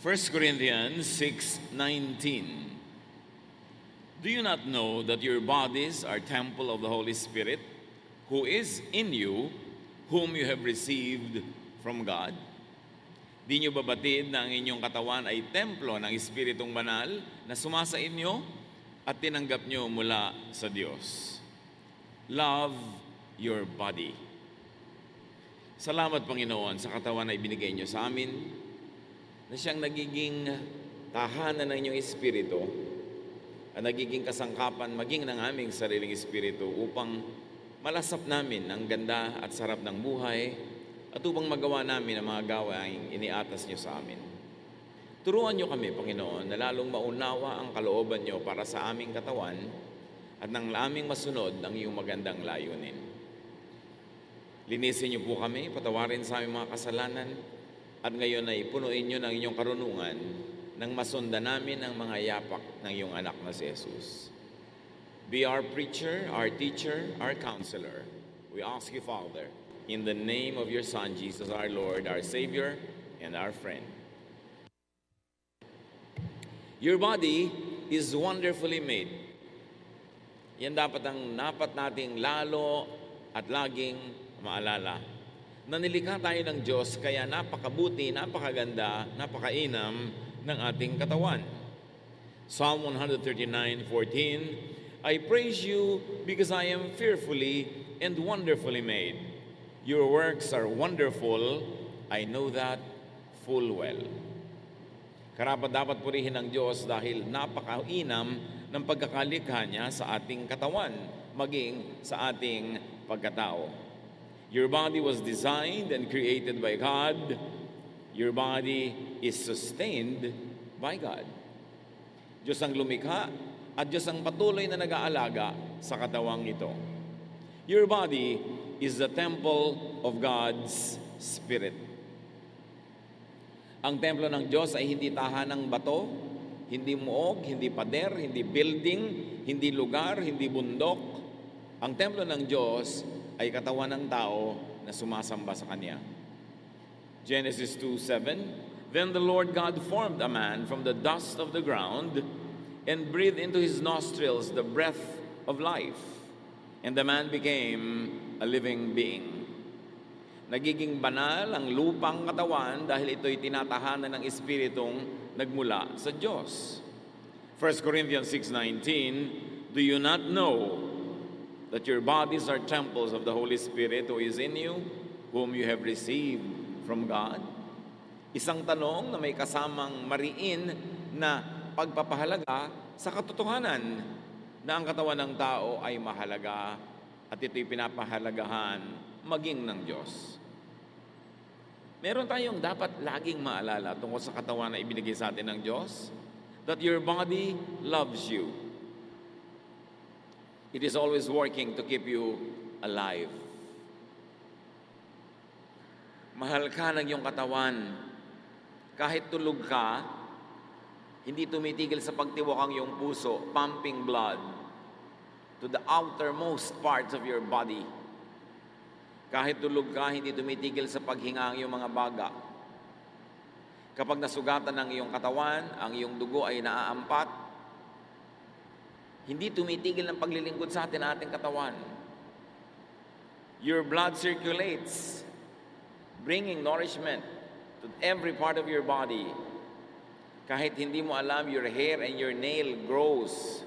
1 Corinthians 6:19. Do you not know that your bodies are temple of the Holy Spirit, who is in you, whom you have received from God? Di nyo ba batid na ang inyong katawan ay templo ng Espiritong Banal na sumasa inyo at tinanggap nyo mula sa Diyos? Love your body. Salamat, Panginoon, sa katawan na ibinigay nyo sa amin, na siyang nagiging tahanan ng inyong Espiritu at nagiging kasangkapan maging ng aming sariling Espiritu upang malasap namin ang ganda at sarap ng buhay at upang magawa namin ang mga gawaing iniatas niyo sa amin. Turuan niyo kami, Panginoon, na lalong maunawa ang kalooban niyo para sa aming katawan at nang aming masunod ang iyong magandang layunin. Linisin niyo po kami, patawarin sa aming mga kasalanan, at ngayon ay punuin niyo ng inyong karunungan nang masundan namin ang mga yapak ng iyong anak na si Jesus. Be our preacher, our teacher, our counselor. We ask you, Father, in the name of your Son, Jesus, our Lord, our Savior, and our friend. Your body is wonderfully made. Yan dapat nating lalo at laging maalala. Nanilikha tayo ng Diyos, kaya napakabuti, napakaganda, napakainam ng ating katawan. Psalm 139:14, I praise you because I am fearfully and wonderfully made. Your works are wonderful, I know that full well. Karapat-dapat purihin ng Diyos dahil napakainam ng pagkakalikha niya sa ating katawan, maging sa ating pagkatao. Your body was designed and created by God. Your body is sustained by God. Diyos ang lumikha at Diyos ang patuloy na nag-aalaga sa katawang ito. Your body is the temple of God's Spirit. Ang templo ng Diyos ay hindi tahanang bato, hindi muog, hindi pader, hindi building, hindi lugar, hindi bundok. Ang templo ng Diyos ay katawan ng tao na sumasamba sa Kanya. Genesis 2:7, Then the Lord God formed a man from the dust of the ground and breathed into his nostrils the breath of life, and the man became a living being. Nagiging banal ang lupang katawan dahil ito'y tinatahanan ng Espiritong nagmula sa Diyos. 1 Corinthians 6:19, Do you not know that your bodies are temples of the Holy Spirit who is in you, whom you have received from God? Isang tanong na may kasamang mariin na pagpapahalaga sa katotohanan na ang katawan ng tao ay mahalaga at ito'y pinapahalagahan maging ng Diyos. Meron tayong dapat laging maalala tungkol sa katawan na ibinigay sa atin ng Diyos, that your body loves you. It is always working to keep you alive. Mahal ka ng iyong katawan. Kahit tulog ka, hindi tumitigil sa pagtiwak ang iyong puso, pumping blood to the outermost parts of your body. Kahit tulog ka, hindi tumitigil sa paghinga ang iyong mga baga. Kapag nasugatan ng iyong katawan, ang iyong dugo ay naaampat, hindi tumitigil ng paglilingkod sa atin ang ating katawan. Your blood circulates, bringing nourishment to every part of your body. Kahit hindi mo alam, your hair and your nail grows.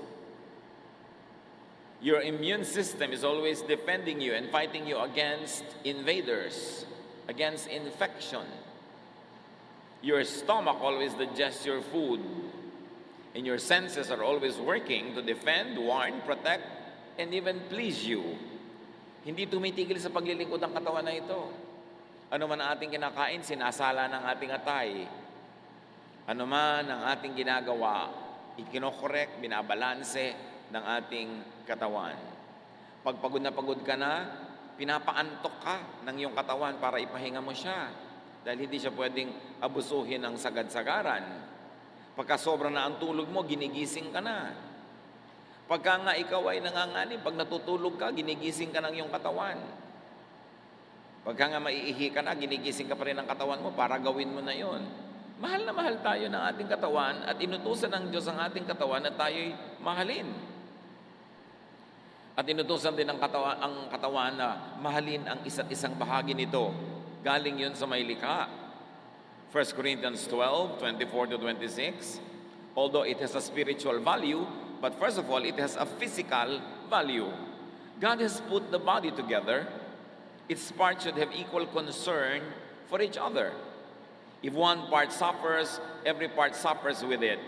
Your immune system is always defending you and fighting you against invaders, against infection. Your stomach always digests your food. And your senses are always working to defend, warn, protect, and even please you. Hindi tumitigil sa paglilingkod ng katawan na ito. Ano man ang ating kinakain, sinasala ng ating atay. Ano man ang ating ginagawa, ikinokorek, binabalanse ng ating katawan. Pag pagod na pagod ka na, pinapaantok ka ng iyong katawan para ipahinga mo siya. Dahil hindi siya pwedeng abusuhin ng sagad-sagaran. Pagka sobra na ang tulog mo, ginigising ka na. Pagka nga ikaw ay nanganganib, pag natutulog ka, ginigising ka ng iyong katawan. Pagka nga maiihi ka na, ginigising ka pa rin ng katawan mo para gawin mo na yon. Mahal na mahal tayo ng ating katawan at inutusan ng Diyos ang ating katawan na tayo'y mahalin. At inutusan din ang katawan na mahalin ang isa't isang bahagi nito. Galing yun sa may likha. 1 Corinthians 12:24-26. Although it has a spiritual value, but first of all, it has a physical value. God has put the body together. Its parts should have equal concern for each other. If one part suffers, every part suffers with it.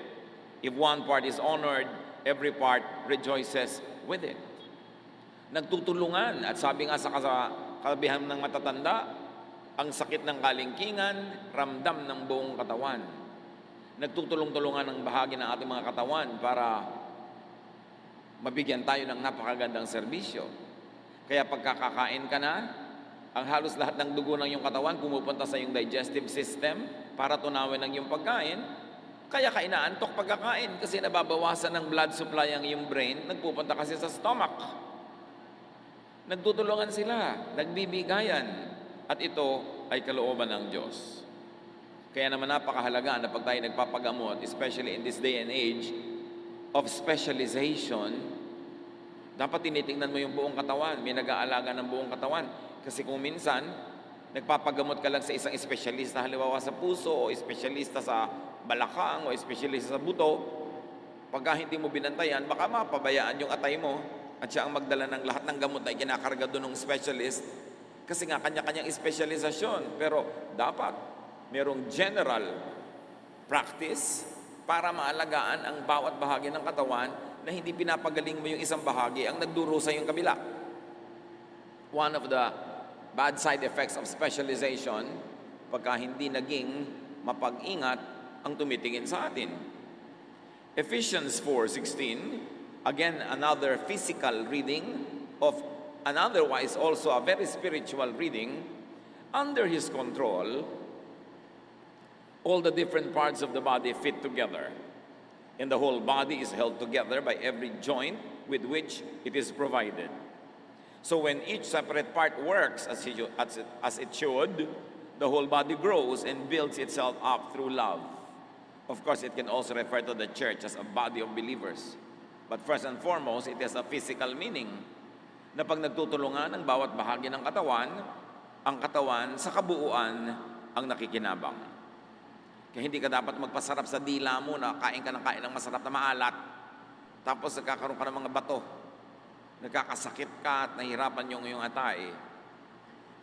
If one part is honored, every part rejoices with it. Nagtutulungan, at sabi nga sa kasabihan ng matatanda, ang sakit ng kalingkingan, ramdam ng buong katawan. Nagtutulong-tulungan ang bahagi ng ating mga katawan para mabigyan tayo ng napakagandang serbisyo. Kaya pagkakakain ka na, ang halos lahat ng dugo ng iyong katawan pumupunta sa iyong digestive system para tunawin ang iyong pagkain. Kaya ka inaantok pagkakain kasi nababawasan ng blood supply ang iyong brain, nagpupunta kasi sa stomach. Nagtutulungan sila, nagbibigayan, at ito ay kalooban ng Diyos. Kaya naman napakahalaga na pag tayo nagpapagamot, especially in this day and age of specialization, dapat tinitingnan mo yung buong katawan, may nag-aalaga ng buong katawan. Kasi kung minsan, nagpapagamot ka lang sa isang espesyalista, halimbawa sa puso, o espesyalista sa balakang, o espesyalista sa buto, pagka hindi mo binantayan, baka mapabayaan yung atay mo, at siya ang magdala ng lahat ng gamot na kinakarga doon ng specialist kasi nga kanya-kanyang espesyalisasyon. Pero dapat merong general practice para maalagaan ang bawat bahagi ng katawan na hindi pinapagaling mo yung isang bahagi ang nagdurusa yung kabila. One of the bad side effects of specialization, pagka hindi naging mapag-ingat ang tumitingin sa atin. Ephesians 4:16, again, another physical reading of an otherwise also a very spiritual reading. Under His control, all the different parts of the body fit together, and the whole body is held together by every joint with which it is provided. So when each separate part works as it should, the whole body grows and builds itself up through love. Of course, it can also refer to the church as a body of believers. But first and foremost, it has a physical meaning na pag nagtutulungan ang bawat bahagi ng katawan, ang katawan sa kabuuan ang nakikinabang. Kaya hindi ka dapat magpasarap sa dila mo na kain ka ng kain ng masarap na maalat, tapos nagkakaroon ka ng mga bato, nagkakasakit ka at nahihirapan yung iyong atay.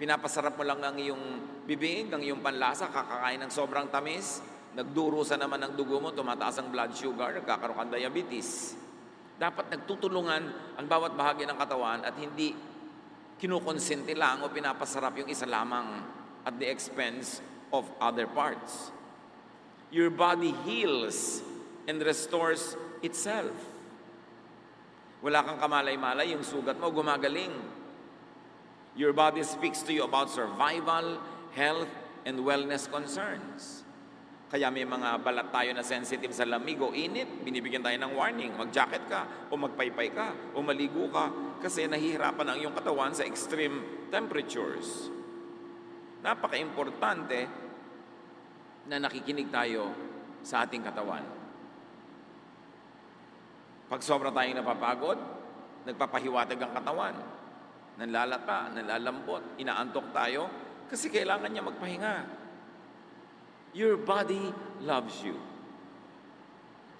Pinapasarap mo lang ang iyong bibig, ang iyong panlasa, kakakain ng sobrang tamis, nagdurusa naman ang dugo mo, tumataas ang blood sugar, nagkakaroon ka ng diabetes. Dapat nagtutulungan ang bawat bahagi ng katawan at hindi kinukonsente lang o pinapasarap yung isa lamang at the expense of other parts. Your body heals and restores itself. Wala kang kamalay-malay, yung sugat mo gumagaling. Your body speaks to you about survival, health, and wellness concerns. Kaya may mga balat tayo na sensitive sa lamig o init, binibigyan tayo ng warning, mag-jacket ka, o magpaypay ka, o maligo ka, kasi nahihirapan ang iyong katawan sa extreme temperatures. Napaka-importante na nakikinig tayo sa ating katawan. Pag sobra tayong napapagod, nagpapahiwatig ang katawan, nanlalata, nanlalambot, inaantok tayo, kasi kailangan niya magpahinga. Your body loves you.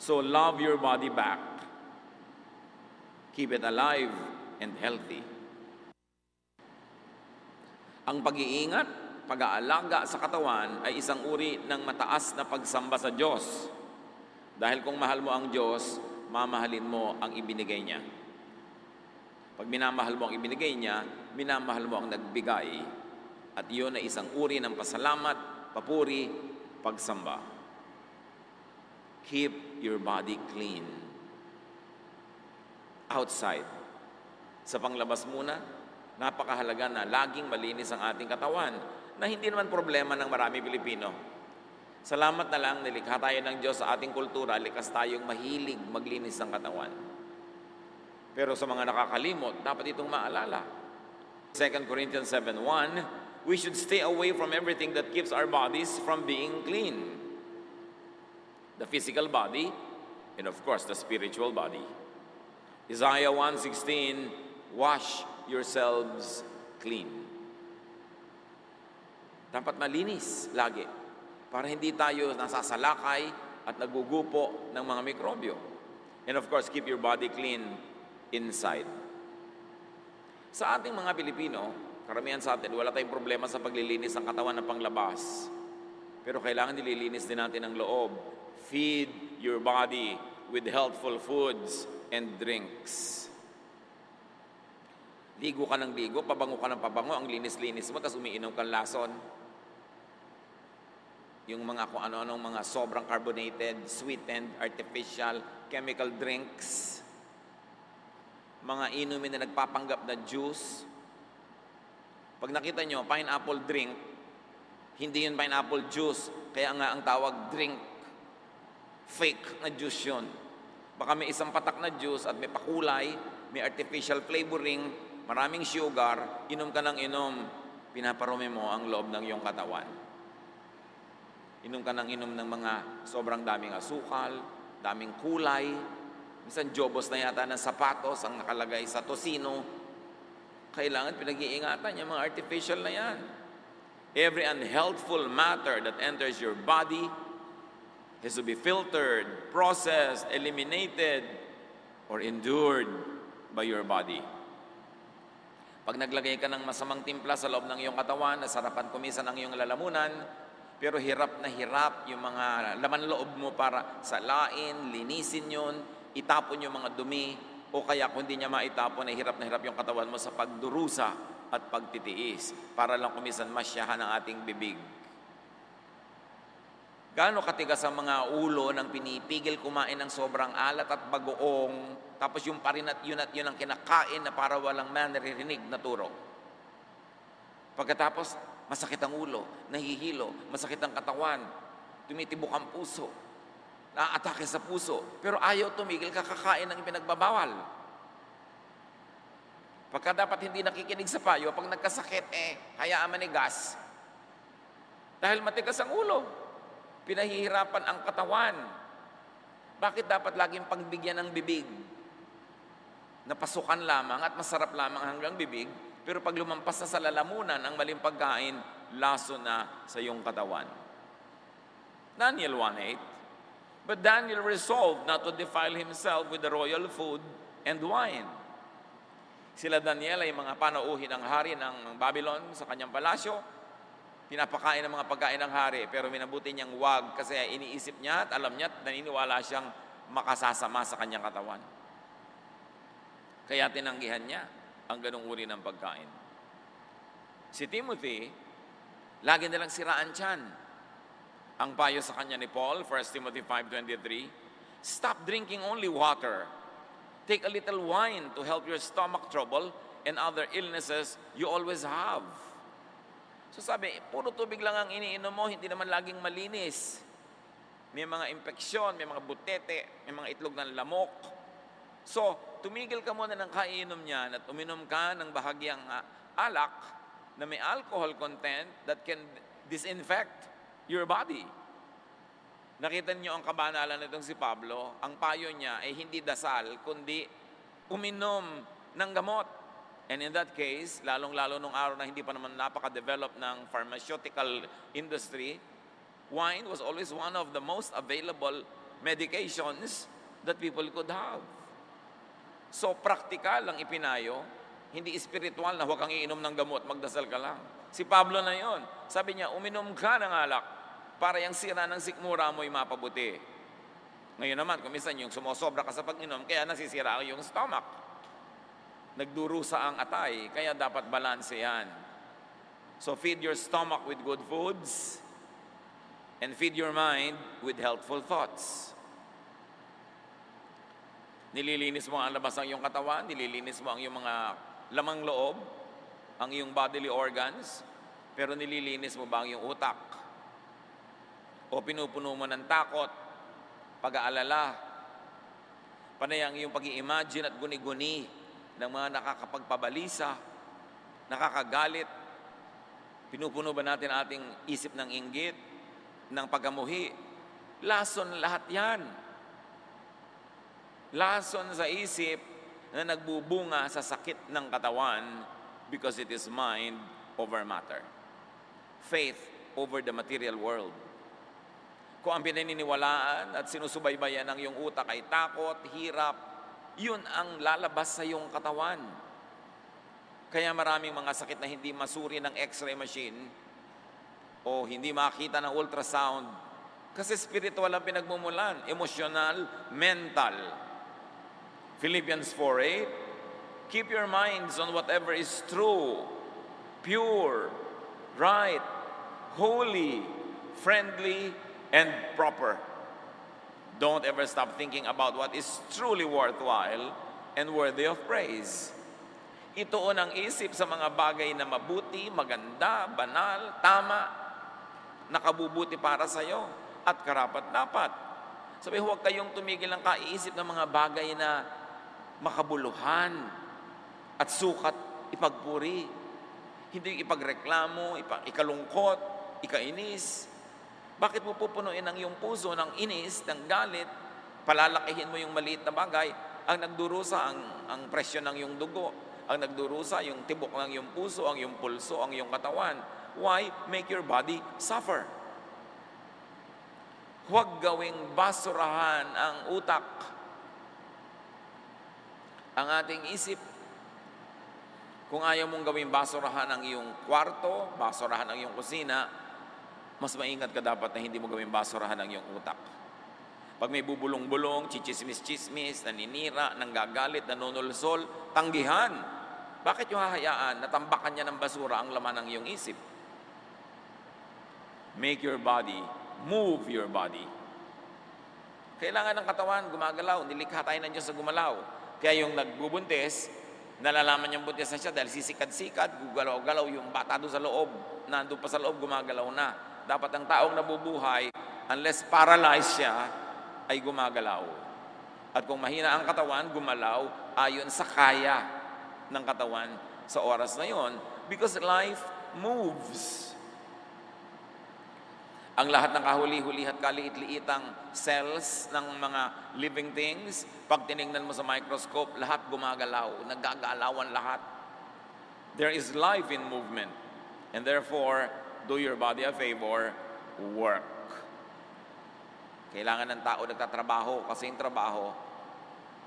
So love your body back. Keep it alive and healthy. Ang pag-iingat, pag-aalaga sa katawan ay isang uri ng mataas na pagsamba sa Diyos. Dahil kung mahal mo ang Diyos, mamahalin mo ang ibinigay niya. Pag minamahal mo ang ibinigay niya, minamahal mo ang nagbigay. At iyon ay isang uri ng pasalamat, papuri, pagsamba. Keep your body clean. Outside. Sa panglabas muna, napakahalaga na laging malinis ang ating katawan na hindi naman problema ng marami Pilipino. Salamat na lang, nilikha tayo ng Diyos sa ating kultura, likas tayong mahilig maglinis ng katawan. Pero sa mga nakakalimot, dapat itong maalala. 2 Corinthians 7:1, we should stay away from everything that keeps our bodies from being clean. the physical body, and of course, the spiritual body. Isaiah 1:16, wash yourselves clean. Dapat malinis lagi para hindi tayo nasasalakay at nagugupo ng mga mikrobyo. And of course, keep your body clean inside. Sa ating mga Pilipino, karamihan sa atin, wala tayong problema sa paglilinis ng katawan ng panglabas. Pero kailangan nililinis din natin ang loob. Feed your body with healthful foods and drinks. Ligo ka ng ligo, pabango ka ng pabango, ang linis-linis mo, tapos umiinom kang lason. Yung mga kung ano-anong mga sobrang carbonated, sweetened, artificial, chemical drinks. Mga inumin na nagpapanggap na juice. Pag nakita nyo, pineapple drink, hindi yun pineapple juice, kaya nga ang tawag drink. Fake na juice yun. Baka may isang patak na juice at may pakulay, may artificial flavoring, maraming sugar, inom ka ng inom, pinaparumi mo ang loob ng iyong katawan. Inom ka ng inom ng mga sobrang daming asukal, daming kulay, minsan jobos na yata ng sapatos ang nakalagay sa tosino. Kailangan pinag-iingatan yung mga artificial na yan. Every unhealthful matter that enters your body has to be filtered, processed, eliminated, or endured by your body. Pag naglagay ka ng masamang timpla sa loob ng iyong katawan, nasarapan kumisan ang iyong lalamunan, pero hirap na hirap yung mga laman loob mo para salain, linisin yun, itapon yung mga dumi, o kaya kung hindi niya maitapon, ay hirap na hirap yung katawan mo sa pagdurusa at pagtitiis para lang kumisan masyahan ang ating bibig. Gaano katigas ang mga ulo ng pinipigil kumain ng sobrang alat at bagoong, tapos yung parin at yun ang kinakain na para walang naririnig na turo. Pagkatapos, masakit ang ulo, nahihilo, masakit ang katawan, tumitibok ang puso, naaatake sa puso, pero ayaw tumigil, kakakain ng ipinagbabawal. Pagka dapat hindi nakikinig sa payo, pag nagkasakit, hayaan manigas. Dahil matigas ang ulo, pinahihirapan ang katawan. Bakit dapat laging pagbigyan ng bibig? Napasukan lamang at masarap lamang hanggang bibig, pero pag lumampas na sa lalamunan ang maling pagkain, laso na sa iyong katawan. Daniel 1:8, but Daniel resolved not to defile himself with the royal food and wine. Sila Daniel ay mga panauhin ng hari ng Babylon sa kanyang palasyo. Pinapakain ng mga pagkain ng hari, pero minabuti niyang wag kasi iniisip niya at alam niya at naniniwala siyang makasasama sa kanyang katawan. Kaya tinanggihan niya ang ganung uri ng pagkain. Si Timothy, lagi nilang siraan tiyan. Ang payo sa kanya ni Paul, 1 Timothy 5:23, stop drinking only water. Take a little wine to help your stomach trouble and other illnesses you always have. So sabi, puro tubig lang ang iniinom mo, hindi naman laging malinis. May mga impeksyon, may mga butete, may mga itlog ng lamok. So, tumigil ka muna ng kainom niyan at uminom ka ng bahagyang alak na may alcohol content that can disinfect your body. Nakita niyo ang kabanalan nitong si Pablo, ang payo niya ay hindi dasal, kundi uminom ng gamot. And in that case, lalong-lalo nung araw na hindi pa naman napaka-develop ng pharmaceutical industry, wine was always one of the most available medications that people could have. So, practical ang ipinayo, hindi spiritual na huwag kang iinom ng gamot, magdasal ka lang. Si Pablo na yon, sabi niya, uminom ka ng alak para yung sira ng sikmura mo'y mapabuti. Ngayon naman, kumisan yung sumosobra ka sa pag-inom, kaya nasisira ang iyong stomach. Nagdurusa ang atay, kaya dapat balanse yan. So feed your stomach with good foods and feed your mind with healthful thoughts. Nililinis mo ang labas ng iyong katawan, nililinis mo ang iyong mga lamang loob, ang iyong bodily organs, pero nililinis mo ba ang iyong utak? O pinupuno mo ng takot, pag-aalala, panay ang iyong pag-i-imagine at guni-guni ng mga nakakapagpabalisa, nakakagalit. Pinupuno ba natin ating isip ng inggit, ng pagamuhi, Lason lahat yan. Lason sa isip na nagbubunga sa sakit ng katawan because it is mind over matter. Faith over the material world. Kung ang pinaniniwalaan at sinusubaybayan ng iyong utak ay takot, hirap, yun ang lalabas sa iyong katawan. Kaya maraming mga sakit na hindi masuri ng x-ray machine o hindi makita ng ultrasound kasi spiritual ang pinagmumulan, emosyonal, mental. Philippians 4:8, keep your minds on whatever is true, pure, right, holy, friendly, and proper. Don't ever stop thinking about what is truly worthwhile and worthy of praise. Ituon ang isip sa mga bagay na mabuti, maganda, banal, tama, nakabubuti para sa iyo at karapat-dapat. Sabi, huwag kayong tumigil ng kaiisip ng mga bagay na makabuluhan at sukat ipagpuri. Hindi ipagreklamo, ikalungkot, ikainis. Bakit mo pupunuin ang iyong puso ng inis, ng galit, palalakihin mo yung maliit na bagay, ang nagdurusa ang presyon ng iyong dugo, ang nagdurusa yung tibok ng iyong puso, ang iyong pulso, ang iyong katawan. Why? Make your body suffer. Huwag gawing basurahan ang utak, ang ating isip. Kung ayaw mong gawing basurahan ang iyong kwarto, basurahan ang iyong kusina, mas maingat ka dapat na hindi mo gawing basurahan ang iyong utak. Pag may bubulong-bulong, chichismis-chismis, naninira, nanggagalit, nanunulsol, tanggihan. Bakit yung hahayaan na tambakan niya ng basura ang laman ng iyong isip? Make your body, move your body. Kailangan ng katawan, gumagalaw. Nilikha tayo ng Diyos sa gumalaw. Kaya yung nagbubuntis, nalalaman niyang buntis na siya dahil sisikad-sikad, gugalaw-galaw yung bata doon sa loob. Nandun pa sa loob, gumagalaw na. Dapat ang taong nabubuhay, unless paralyzed siya, ay gumagalaw. At kung mahina ang katawan, gumalaw ayon sa kaya ng katawan sa oras na yon. Because life moves. Ang lahat ng kahuli-huli at kaliit-liitang cells ng mga living things, pag tinignan mo sa microscope, lahat gumagalaw, naggagalawan lahat. There is life in movement. And therefore, do your body a favor, work. Kailangan ng tao nagtatrabaho kasi yung trabaho,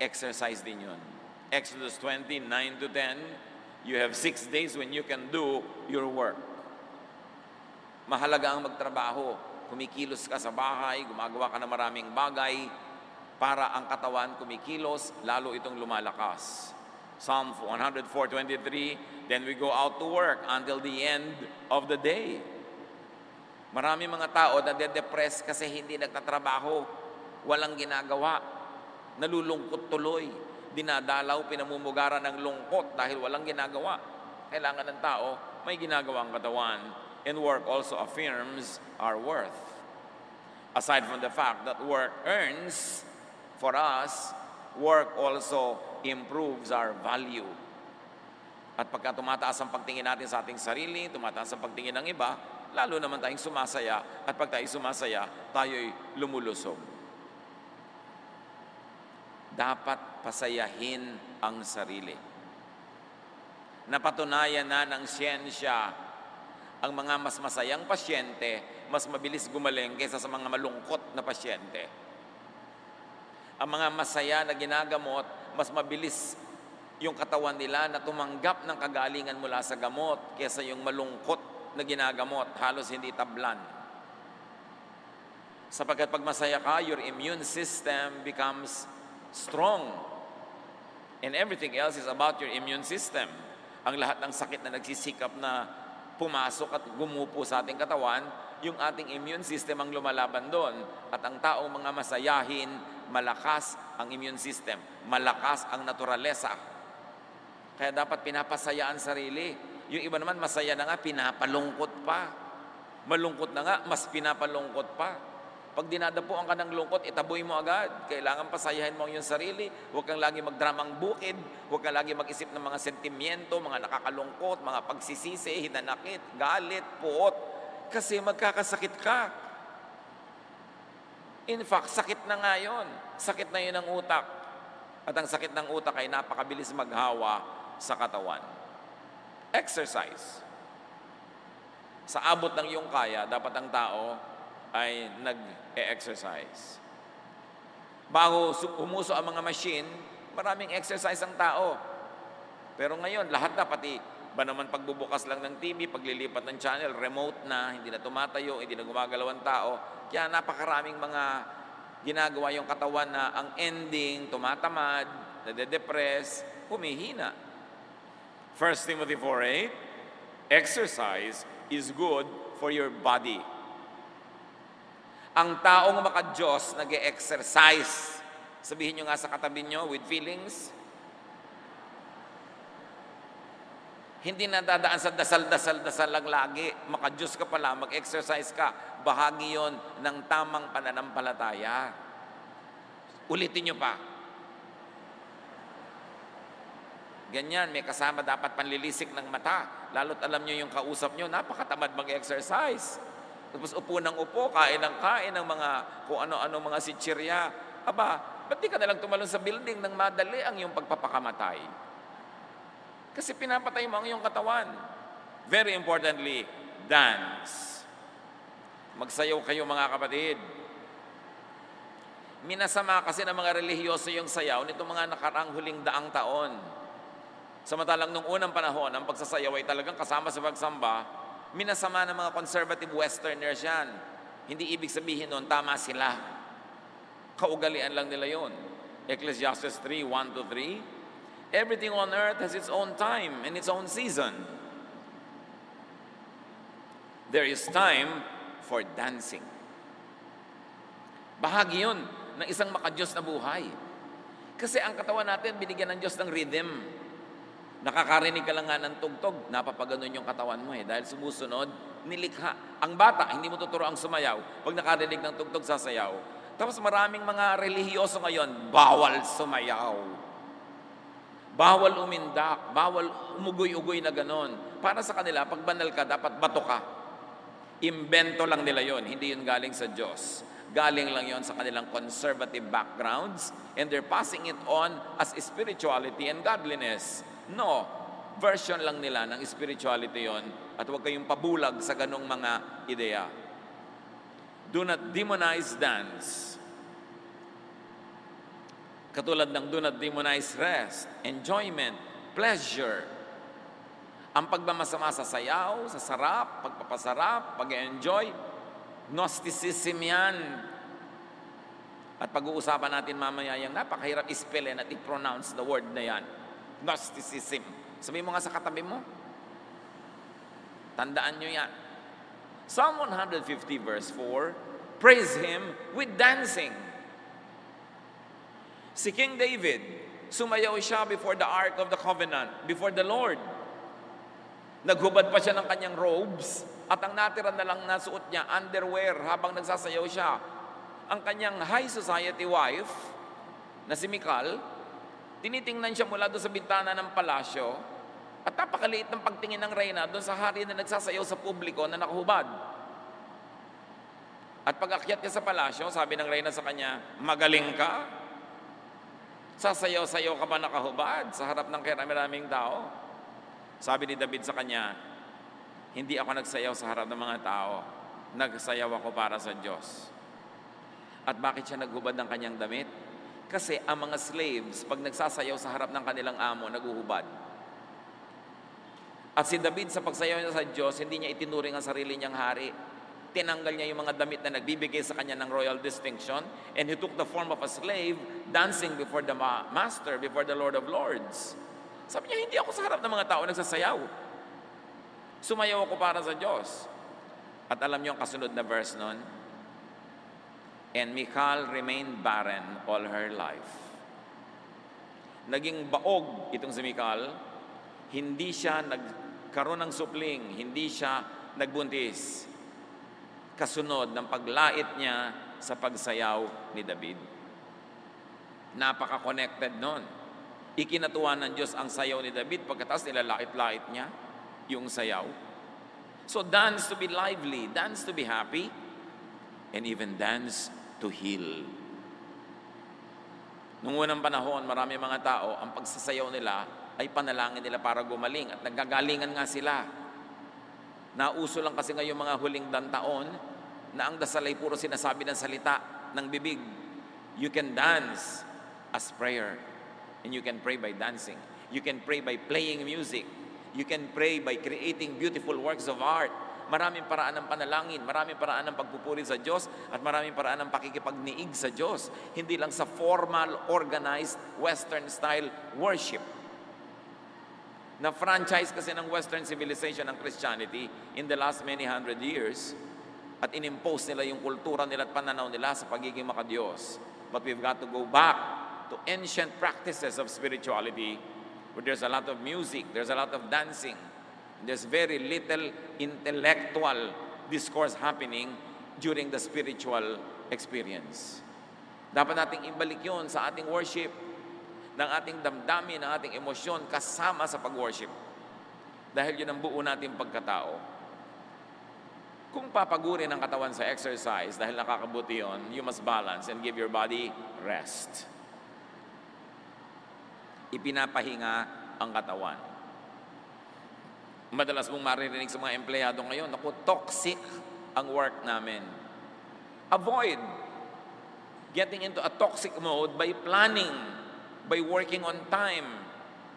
exercise din yun. Exodus 20:9-10, you have 6 days when you can do your work. Mahalaga ang magtrabaho. Kumikilos ka sa bahay, gumagawa ka ng maraming bagay para ang katawan kumikilos, lalo itong lumalakas. Psalm 104:23, then we go out to work until the end of the day. Marami mga tao na de-depress kasi hindi nagtatrabaho, walang ginagawa, nalulungkot tuloy, dinadalaw, pinamumugaran ng lungkot dahil walang ginagawa. Kailangan ng tao may ginagawang katawan, and work also affirms our worth. Aside from the fact that work earns for us, work also improves our value. At pagka tumataas ang pagtingin natin sa ating sarili, tumataas ang pagtingin ng iba, lalo naman tayong sumasaya, at pag tayo sumasaya, tayo'y lumulusog. Dapat pasayahin ang sarili. Napatunayan na ng siyensya, ang mga mas masayang pasyente, mas mabilis gumaling kaysa sa mga malungkot na pasyente. Ang mga masaya na ginagamot, mas mabilis yung katawan nila na tumanggap ng kagalingan mula sa gamot kaysa yung malungkot na ginagamot, halos hindi tablan. Sapagkat pag masaya ka, your immune system becomes strong. And everything else is about your immune system. Ang lahat ng sakit na nagsisikap na pumasok at gumupo sa ating katawan, yung ating immune system ang lumalaban doon. At ang taong mga masayahin, malakas ang immune system, malakas ang naturalesa. Kaya dapat pinapasaya ang sarili. Yung iba naman masaya na nga, pinapalungkot pa. Malungkot na nga, mas pinapalungkot pa. Pag dinadapuan ka ng lungkot, itaboy mo agad. Kailangan pasayahin mo yung sarili. Huwag kang lagi magdramang bukid. Huwag kang lagi mag-isip ng mga sentimiento, mga nakakalungkot, mga pagsisisi, hinanakit, galit, puot. Kasi magkakasakit ka. In fact, sakit na nga yun. Sakit na yun ng utak. At ang sakit ng utak ay napakabilis maghawa sa katawan. Exercise. Sa abot ng iyong kaya, dapat ang tao ay nag-e-exercise. Bago umuso ang mga machine, maraming exercise ang tao. Pero ngayon, lahat na, pati ba naman pagbubukas lang ng TV, paglilipat ng channel, remote na, hindi na tumatayo, hindi na gumagalaw ang tao. Kaya napakaraming mga ginagawa yung katawan na ang ending, tumatamad, nade-depress, humihina. 1 Timothy 4:8, exercise is good for your body. Ang taong maka-Diyos, nag-e-exercise. Sabihin nyo nga sa katabi nyo, with feelings, hindi na dadaan sa dasal lang lagi. Maka-Diyos ka pala, mag-exercise ka. Bahagi yon ng tamang pananampalataya. Ulitin nyo pa. Ganyan, may kasama dapat panlilisik ng mata. Lalo't alam nyo yung kausap nyo, napakatamad mag-exercise. Tapos upo ng upo, kain ng mga kung ano-ano mga sitsirya. Aba, ba't di ka nalang tumalon sa building nang madali ang iyong pagpapakamatay? Kasi pinapatay mo ang iyong katawan. Very importantly, dance. Magsayaw kayo mga kapatid. Minasama kasi ng mga relihiyoso yung sayaw nitong mga nakaraang huling daang taon. Samantalang nung unang panahon, ang pagsasayaw ay talagang kasama sa pagsamba, minasama ng mga conservative westerners yan. Hindi ibig sabihin nun, tama sila. Kaugalian lang nila yon. Ecclesiastes 3:1-3, everything on earth has its own time and its own season. There is time for dancing. Bahagi yun ng isang maka-Diyos na buhay. Kasi ang katawan natin, binigyan ng Diyos ng rhythm. Nakakarinig ka lang nga ng tugtog, napapaganon yung katawan mo dahil sumusunod, nilikha. Ang bata, hindi mo tuturo ang sumayaw. Pag nakarinig ng tugtog, sasayaw. Tapos maraming mga relihiyoso ngayon, bawal sumayaw. Bawal umindak, bawal umugoy-ugoy na ganon. Para sa kanila, pag banal ka, dapat bato ka. Imbento lang nila yon, hindi yun galing sa Diyos. Galing lang yon sa kanilang conservative backgrounds and they're passing it on as spirituality and godliness. No, version lang nila ng spirituality yon at huwag kayong pabulag sa ganong mga ideya. Do not demonize dance. Katulad ng do not demonize rest, enjoyment, pleasure. Ang pagmamasama sa sayaw, sa sarap, pagpapasarap, pag-enjoy, Gnosticism yan. At pag-uusapan natin mamaya yung napakahirap ispellin at i-pronounce the word na yan. Gnosticism. Sabihin mo nga sa katabi mo. Tandaan nyo yan. Psalm 150 verse 4, praise Him with dancing. Si King David, sumayaw siya before the Ark of the Covenant, before the Lord. Naghubad pa siya ng kanyang robes at ang natira na lang nasuot niya, underwear, habang nagsasayaw siya. Ang kanyang high society wife, na si Michal, tinitingnan siya mula doon sa bintana ng palasyo at napakaliit ng pagtingin ng reyna doon sa hari na nagsasayaw sa publiko na nakahubad. At pag akyat niya sa palasyo, sabi ng reyna sa kanya, magaling ka? Sasayaw-sayaw ka ba nakahubad sa harap ng karami-raming tao? Sabi ni David sa kanya, hindi ako nagsayaw sa harap ng mga tao. Nagsayaw ako para sa Diyos. At bakit siya naghubad ng kanyang damit? Kasi ang mga slaves, pag nagsasayaw sa harap ng kanilang amo, naguhubad. At si David sa pagsayaw niya sa Diyos, hindi niya itinuring ang sarili niyang hari. Tinanggal niya yung mga damit na nagbibigay sa kanya ng royal distinction, and he took the form of a slave, dancing before the master, before the Lord of Lords. Sabi niya, hindi ako sa harap ng mga tao nagsasayaw. Sumayaw ako para sa Diyos. At alam niyo ang kasunod na verse nun? And Michal remained barren all her life. Naging baog itong si Michal, hindi siya nagkaroon ng supling, hindi siya nagbuntis. Kasunod ng paglait niya sa pagsayaw ni David. Napaka-connected nun. Ikinatuwa ng Diyos ang sayaw ni David pagkatapos nilalait-lait niya yung sayaw. So dance to be lively, dance to be happy, and even dance to heal. Noong unang panahon, marami mga tao, ang pagsasayaw nila ay panalangin nila para gumaling at naggagalingan nga sila. Nauso lang kasi ngayong mga huling taon na ang dasal ay puro sinasabi ng salita ng bibig. You can dance as prayer, and you can pray by dancing. You can pray by playing music. You can pray by creating beautiful works of art. Maraming paraan ng panalangin, maraming paraan ng pagpupuri sa Diyos, at maraming paraan ng pakikipagniig sa Diyos. Hindi lang sa formal, organized, Western-style worship. Na-franchise kasi ng Western civilization ng Christianity in the last many hundred years, at inimpose nila yung kultura nila at pananaw nila sa pagiging makadiyos. But we've got to go back to ancient practices of spirituality, where there's a lot of music, there's a lot of dancing, there's very little intellectual discourse happening during the spiritual experience. Dapat nating ibalik yun sa ating worship, ng ating damdamin, ng ating emosyon kasama sa pag-worship. Dahil yun ang buo nating pagkatao. Kung papagurin ang katawan sa exercise dahil nakakabuti yun, you must balance and give your body rest. Ipinapahinga ang katawan. Madalas mong maririnig sa mga empleyado ngayon, naku, toxic ang work namin. Avoid getting into a toxic mode by planning, by working on time,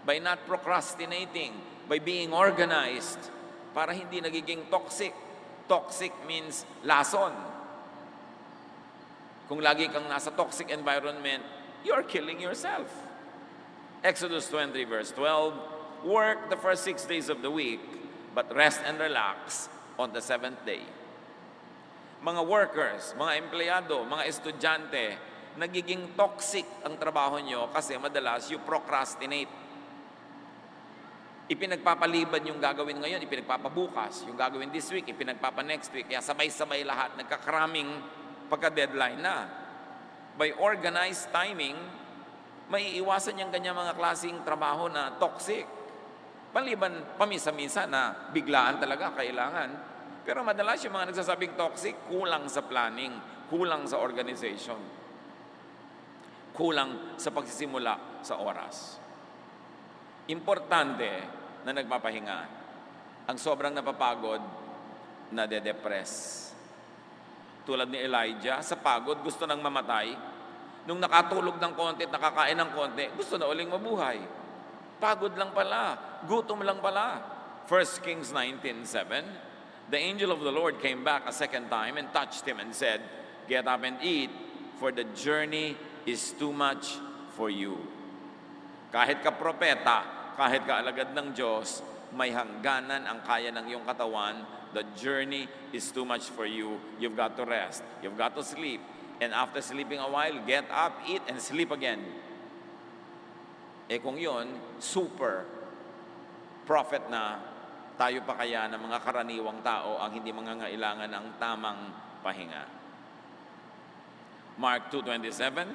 by not procrastinating, by being organized, para hindi nagiging toxic. Toxic means lason. Kung lagi kang nasa toxic environment, you're killing yourself. Exodus 20 verse 12, work the first 6 days of the week, but rest and relax on the 7th day. Mga workers, mga empleyado, mga estudyante, nagiging toxic ang trabaho nyo kasi madalas you procrastinate. Ipinagpapaliban yung gagawin ngayon, ipinagpapabukas. Yung gagawin this week, ipinagpapa-next week. Kaya sabay-sabay lahat, nagkakraming pagka-deadline na. By organized timing, may iwasan yung ganyang mga klaseng trabaho na toxic. Paliban pamisa-misa na biglaan talaga kailangan. Pero madalas yung mga nagsasabing toxic, kulang sa planning, kulang sa organization, kulang sa pagsisimula sa oras. Importante na nagpapahinga. Ang sobrang napapagod, nade-depress. Tulad ni Elijah, sa pagod, gusto nang mamatay. Nung nakatulog ng konti at nakakain ng konti, gusto na uling mabuhay. Pagod lang pala, gutom lang pala. 1 Kings 19:7, the angel of the Lord came back a second time and touched him and said, get up and eat, for the journey is too much for you. Kahit ka propeta, kahit ka alagad ng Diyos, may hangganan ang kaya ng iyong katawan. The journey is too much for you. You've got to rest. You've got to sleep. And after sleeping a while, get up, eat, and sleep again. Kung yun, super prophet na, tayo pa kaya ng mga karaniwang tao ang hindi mangangailangan ng tamang pahinga. Mark 2:27,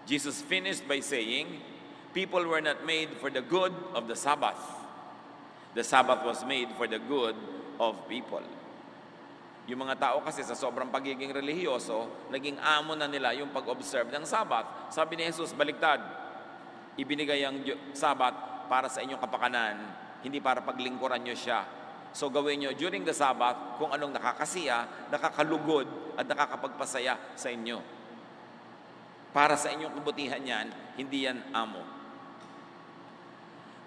Jesus finished by saying, people were not made for the good of the Sabbath. The Sabbath was made for the good of people. Yung mga tao kasi sa sobrang pagiging relihiyoso, naging amo na nila yung pag-observe ng Sabbath. Sabi ni Jesus, baliktad, ibinigay ang Sabbath para sa inyong kapakanan, hindi para paglingkuran nyo siya. So gawin nyo during the Sabbath kung anong nakakasiya, nakakalugod, at nakakapagpasaya sa inyo. Para sa inyong kabutihan yan, hindi yan amo.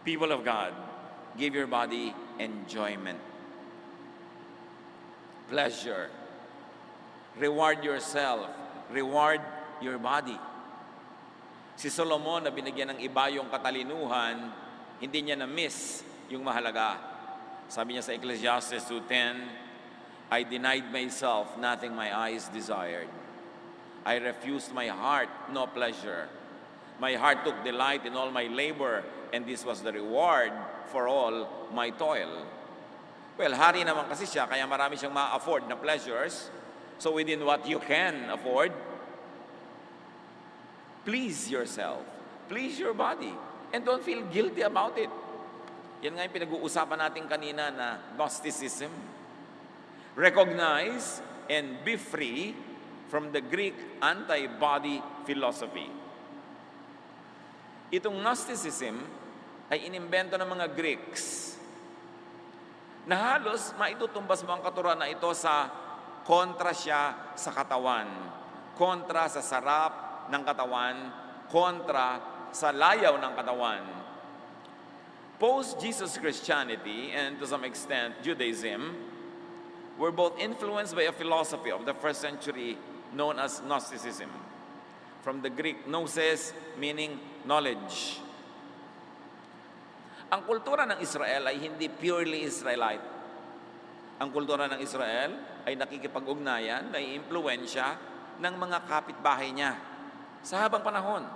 People of God, give your body enjoyment, pleasure. Reward yourself. Reward your body. Si Solomon na binigyan ng iba yung katalinuhan, hindi niya na-miss yung mahalaga. Sabi niya sa Ecclesiastes 2:10, I denied myself nothing my eyes desired. I refused my heart no pleasure. My heart took delight in all my labor, and this was the reward for all my toil. Well, hari naman kasi siya, kaya marami siyang ma-afford na pleasures. So within what you can afford, please yourself. Please your body. And don't feel guilty about it. Yan nga yung pinag-uusapan natin kanina na Gnosticism. Recognize and be free from the Greek anti-body philosophy. Itong Gnosticism ay inimbento ng mga Greeks na halos maitutumbas mo ang katuruan na ito sa kontra siya sa katawan, kontra sa sarap ng katawan, kontra sa layaw ng katawan. Post-Jesus Christianity and to some extent Judaism were both influenced by a philosophy of the first century known as Gnosticism. From the Greek gnosis, meaning knowledge. Ang kultura ng Israel ay hindi purely Israelite. Ang kultura ng Israel ay nakikipag-ugnayan, ay impluwensya ng mga kapitbahay niya sa habang panahon.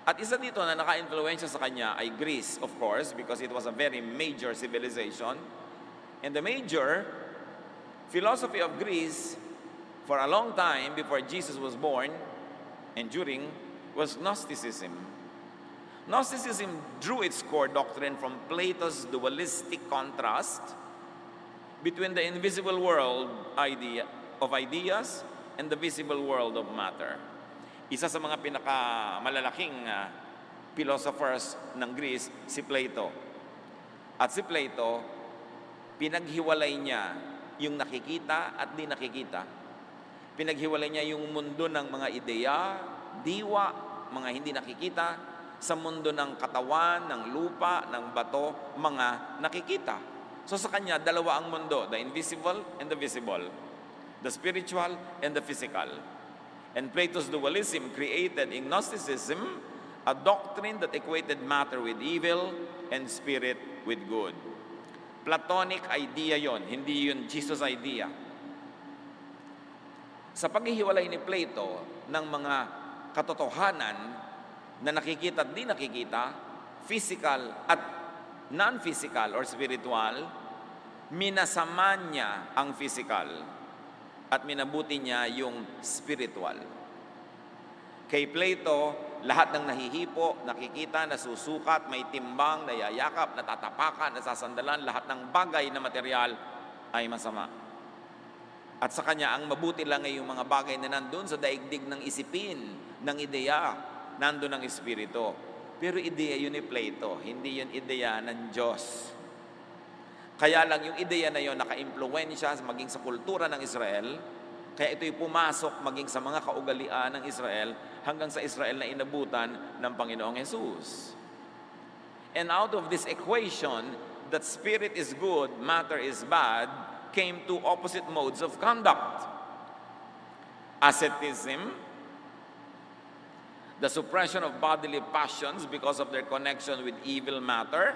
At isa dito na naka-influensya sa kanya ay Greece, of course, because it was a very major civilization. And the major philosophy of Greece for a long time before Jesus was born and during was Gnosticism. Gnosticism drew its core doctrine from Plato's dualistic contrast between the invisible world of ideas and the visible world of matter. Isa sa mga pinakamalalaking philosophers ng Greece, si Plato. At si Plato, pinaghiwalay niya yung nakikita at di nakikita. Pinaghiwalay niya yung mundo ng mga ideya, diwa, mga hindi nakikita, sa mundo ng katawan, ng lupa, ng bato, mga nakikita. So sa kanya, dalawa ang mundo, the invisible and the visible, the spiritual and the physical. And Plato's dualism created in Gnosticism a doctrine that equated matter with evil and spirit with good. Platonic idea yon, hindi yun Jesus idea. Sa paghihiwalay ni Plato ng mga katotohanan na nakikita at di nakikita, physical at non-physical or spiritual, minasama niya ang physical at minabuti niya yung spiritual. Kay Plato, lahat ng nahihipo, nakikita, nasusukat, may timbang, nayayakap, natatapakan, nasasandalan, lahat ng bagay na material ay masama. At sa kanya, ang mabuti lang ay yung mga bagay na nandun sa daigdig ng isipin, ng ideya, nandun ang Espiritu. Pero ideya yun ni Plato, hindi yun ideya ng Diyos. Kaya lang yung ideya na yun naka-impluwensya maging sa kultura ng Israel, kaya ito'y pumasok maging sa mga kaugalian ng Israel hanggang sa Israel na inabutan ng Panginoong Jesus. And out of this equation that spirit is good, matter is bad, came two opposite modes of conduct. Asceticism, the suppression of bodily passions because of their connection with evil matter.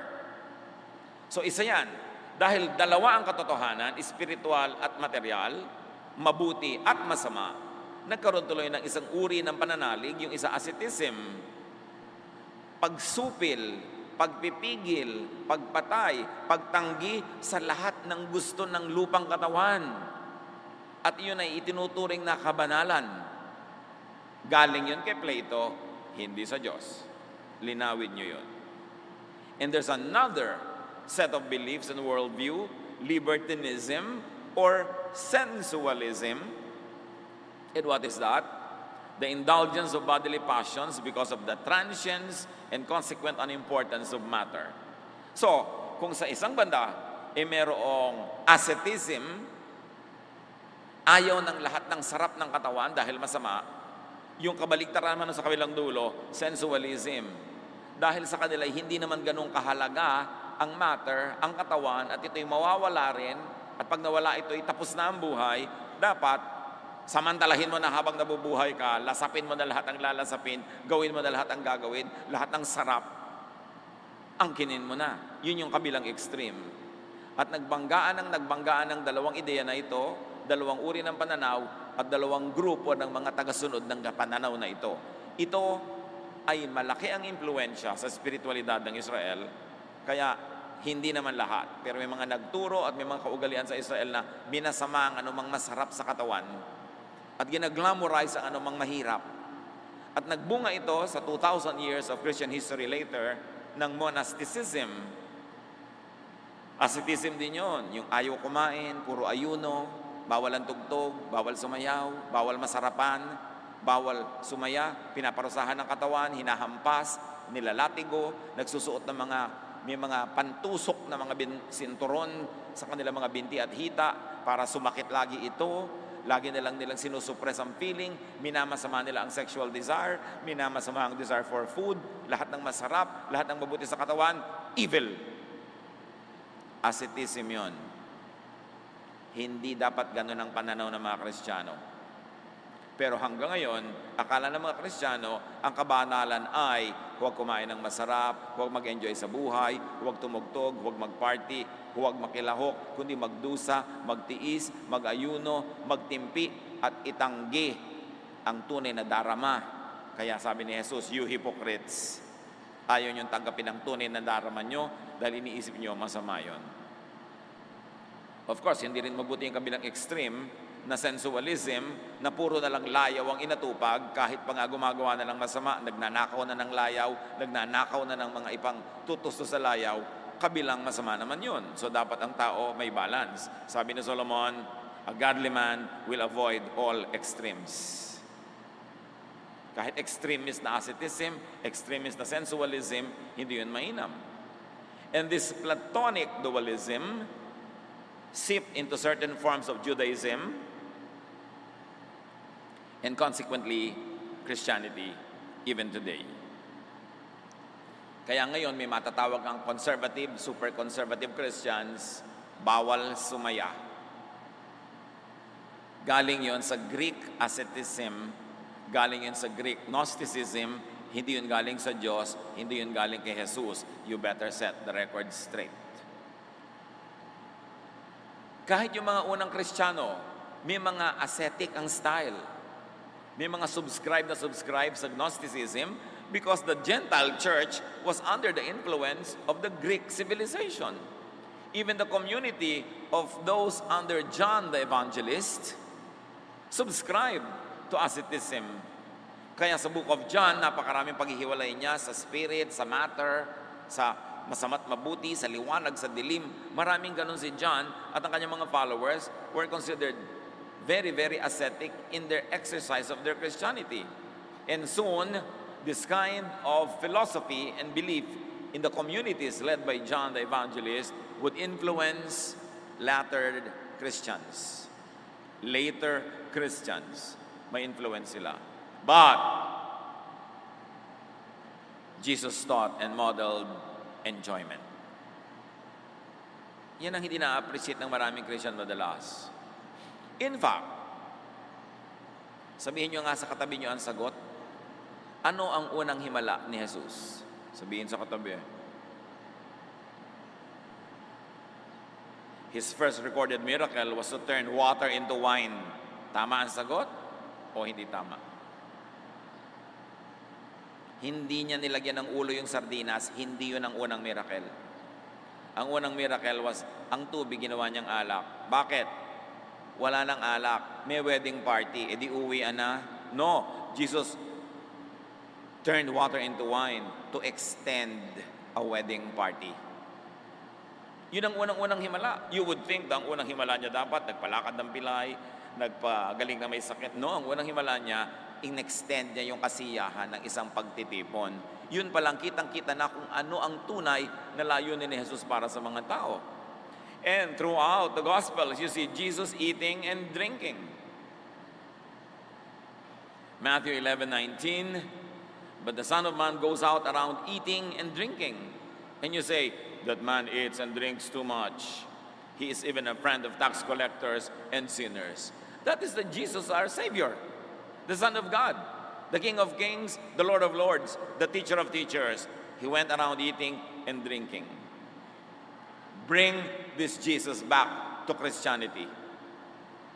So isa yan. Dahil dalawa ang katotohanan, spiritual at material, mabuti at masama, nagkaroon tuloy ng isang uri ng pananalig, yung isa asceticism. Pagsupil, pagpipigil, pagpatay, pagtanggi sa lahat ng gusto ng lupang katawan. At yun ay itinuturing na kabanalan. Galing yun kay Plato, hindi sa Diyos. Linawin nyo yun. And there's another set of beliefs and worldview, libertinism or sensualism. And what is that? The indulgence of bodily passions because of the transience and consequent unimportance of matter. So, kung sa isang banda, merong asceticism, ayaw ng lahat ng sarap ng katawan dahil masama. Yung kabaliktaran naman sa kabilang dulo, sensualism. Dahil sa kanila, hindi naman ganun kahalaga ang matter, ang katawan, at ito'y mawawala rin. At pag nawala ito'y tapos na ang buhay, dapat samantalahin mo na habang nabubuhay ka, lasapin mo na lahat ang lalasapin, gawin mo na lahat ang gagawin, lahat ng sarap, angkinin mo na. Yun yung kabilang extreme. At nagbanggaan ng dalawang ideya na ito, dalawang uri ng pananaw, at dalawang grupo ng mga tagasunod ng pananaw na ito. Ito ay malaki ang impluensya sa spiritualidad ng Israel, kaya hindi naman lahat. Pero may mga nagturo at may mga kaugalian sa Israel na binasama ang anumang masarap sa katawan at ginaglamorize ang anumang mahirap. At nagbunga ito sa 2,000 years of Christian history later ng monasticism. Asceticism din yun, yung ayaw kumain, puro ayuno, bawal ang tugtog, bawal sumayaw, bawal masarapan, bawal sumaya, pinaparusahan ng katawan, hinahampas, nilalatigo, nagsusuot ng may mga pantusok na mga sinturon sa kanilang mga binti at hita para sumakit lagi ito. Lagi nilang sinusuppress ang feeling, minamasama nila ang sexual desire, minamasama ang desire for food, lahat ng masarap, lahat ng mabuti sa katawan, evil. Asceticism yun. Hindi dapat ganun ang pananaw ng mga Kristiyano. Pero hanggang ngayon, akala ng mga Kristiyano, ang kabanalan ay huwag kumain ng masarap, huwag mag-enjoy sa buhay, huwag tumugtog, huwag mag-party, huwag makilahok, kundi magdusa, magtiis, mag-ayuno, magtimpi, at itanggi ang tunay na darama. Kaya sabi ni Jesus, you hypocrites, ayaw niyong tanggapin ang tunay na darama nyo dahil iniisip niyo masama yun. Of course, hindi rin mabuti yung kabilang extreme na sensualism, na puro na lang layaw ang inatupag, kahit pa nga gumagawa na ng masama, nagnanakaw na ng layaw, nagnanakaw na ng mga ipang tutusto sa layaw, kabilang masama naman yun. So dapat ang tao may balance. Sabi ni Solomon, a godly man will avoid all extremes. Kahit extremist na asceticism, extremist na sensualism, hindi yun mainam. And this Platonic dualism seeped into certain forms of Judaism and consequently Christianity even today. Kaya ngayon may matatawag ang conservative, super conservative Christians, bawal sumaya. Galing yon sa Greek asceticism, galing yon sa Greek Gnosticism, hindi yun galing sa Diyos, hindi yun galing kay Jesus. You better set the record straight. Kahit yung mga unang Kristiyano, may mga ascetic ang style. May mga subscribe sa Gnosticism because the Gentile church was under the influence of the Greek civilization. Even the community of those under John the Evangelist subscribed to asceticism. Kaya sa Book of John, napakaraming paghihiwalay niya sa spirit, sa matter, sa masama't mabuti, sa liwanag, sa dilim. Maraming ganun si John at ang kanyang mga followers were considered very, very ascetic in their exercise of their Christianity. And soon, this kind of philosophy and belief in the communities led by John the Evangelist would influence later Christians. Later Christians, may influence sila. But Jesus taught and modeled enjoyment. Yan ang hindi na-appreciate ng maraming Christian madalas. In fact, sabihin nyo nga sa katabi nyo ang sagot, ano ang unang himala ni Jesus? Sabihin sa katabi. His first recorded miracle was to turn water into wine. Tama ang sagot o hindi tama? Hindi niya nilagyan ng ulo yung sardinas, hindi yun ang unang miracle. Ang unang miracle was, ang tubig ginawa niyang alak. Bakit? Wala nang alak, may wedding party, edi uwian na. No, Jesus turned water into wine to extend a wedding party. Yun ang unang-unang himala. You would think na ang unang himala niya dapat nagpalakad ng pilay, nagpagaling na may sakit. No, ang unang himala niya, in-extend niya yung kasiyahan ng isang pagtitipon. Yun palang kitang-kita na kung ano ang tunay na layunin ni Jesus para sa mga tao. And throughout the Gospels, you see Jesus eating and drinking. Matthew 11:19, but the Son of Man goes out around eating and drinking. And you say, that man eats and drinks too much. He is even a friend of tax collectors and sinners. That is the Jesus, our Savior, the Son of God, the King of Kings, the Lord of Lords, the Teacher of Teachers. He went around eating and drinking. Bring this Jesus back to Christianity.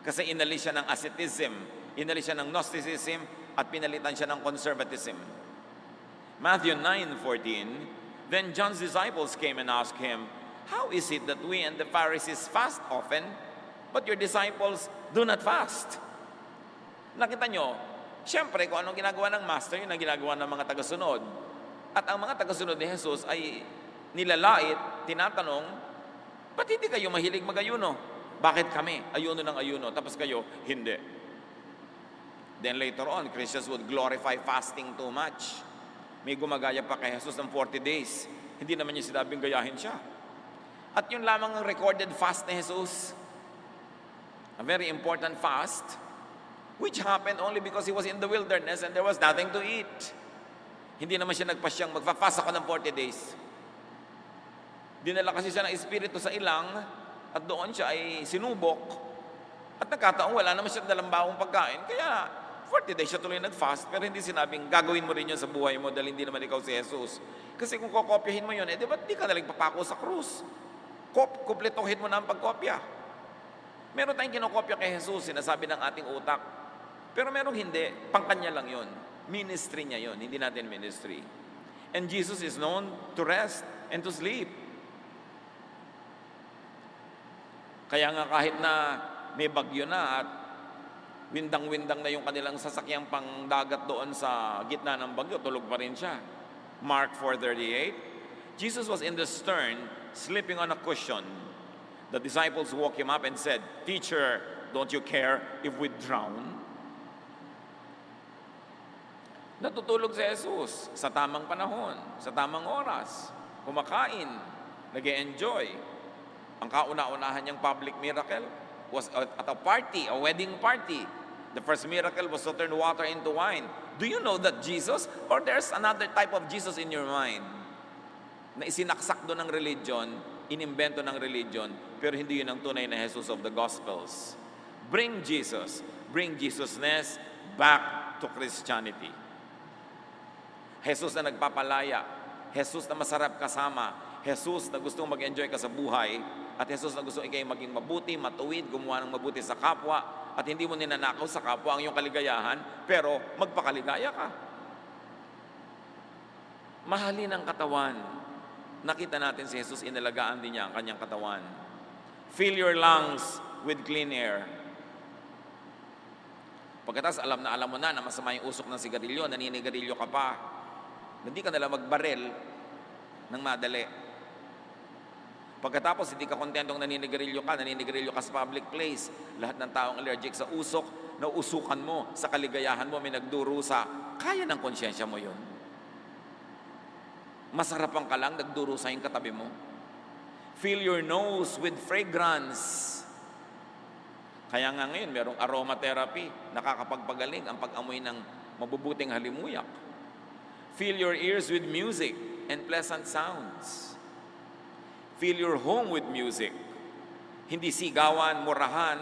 Kasi inalis siya ng asceticism, inalis siya ng Gnosticism, at pinalitan siya ng conservatism. Matthew 9:14, then John's disciples came and asked him, how is it that we and the Pharisees fast often, but your disciples do not fast? Nakita nyo, siyempre kung anong ginagawa ng Master, yun ang ginagawa ng mga tagasunod. At ang mga tagasunod ni Jesus ay nilalait, tinatanong, ba't hindi kayo mahilig mag-ayuno? Bakit kami? Ayuno ng ayuno, tapos kayo, hindi. Then later on, Christians would glorify fasting too much. May gumagaya pa kay Jesus ng 40 days. Hindi naman niya sinabing gayahin siya. At yun lamang ang recorded fast ni Jesus. A very important fast, which happened only because he was in the wilderness and there was nothing to eat. Hindi naman siya nagpasyang magfa-fast ako ng 40 days. Dinala kasi siya ng Espiritu sa ilang at doon siya ay sinubok. At nagkataon wala naman siya dalang bawang pagkain. Kaya 40 days siya tuloy nag-fast, pero hindi sinabing gagawin mo rin yun sa buhay mo dahil hindi naman ikaw si Jesus. Kasi kung kokopyahin mo yun, di ba't di ka nalang papako sa krus? Kumpletuhin mo na ang pagkopya. Meron tayong kinokopya kay Jesus, sinasabi ng ating utak. Pero merong hindi, pangkanya lang yun. Ministry niya yun, hindi natin ministry. And Jesus is known to rest and to sleep. Kaya nga kahit na may bagyo na at windang-windang na yung kanilang sasakyang pangdagat doon sa gitna ng bagyo, tulog pa rin siya. Mark 4:38, Jesus was in the stern, sleeping on a cushion. The disciples woke him up and said, "Teacher, don't you care if we drown?" Natutulog si Jesus sa tamang panahon, sa tamang oras, kumakain, nag-e-enjoy. Ang kauna-unahan niyang public miracle was at a party, a wedding party. The first miracle was to turn water into wine. Do you know that Jesus, or there's another type of Jesus in your mind, na isinaksak doon ng religion, inimbento ng religion, pero hindi yun ang tunay na Jesus of the Gospels. Bring Jesusness back to Christianity. Jesus na nagpapalaya, Jesus na masarap kasama, Jesus na gustong mag-enjoy ka sa buhay, at Jesus na gustong ikay maging mabuti, matuwid, gumawa ng mabuti sa kapwa, at hindi mo ninanakaw sa kapwa ang iyong kaligayahan, pero magpakaligaya ka. Mahalin ang katawan. Nakita natin si Jesus, inalagaan din niya ang kanyang katawan. Fill your lungs with clean air. Pagkatapos alam mo na masama yung usok ng sigarilyo, naninigarilyo ka pa, hindi ka nalang magbarel ng madali. Pagkatapos hindi ka kontentong naninigarilyo ka sa public place, lahat ng taong allergic sa usok, nausukan mo, sa kaligayahan mo may nagdurusa, kaya ng konsyensya mo yun. Masarapan ka lang, nagdurusa yung katabi mo. Fill your nose with fragrance. Kaya nga ngayon, merong aromatherapy, nakakapagpagaling ang pag-amoy ng mabubuting halimuyak. Fill your ears with music and pleasant sounds. Fill your home with music. Hindi sigawan, murahan,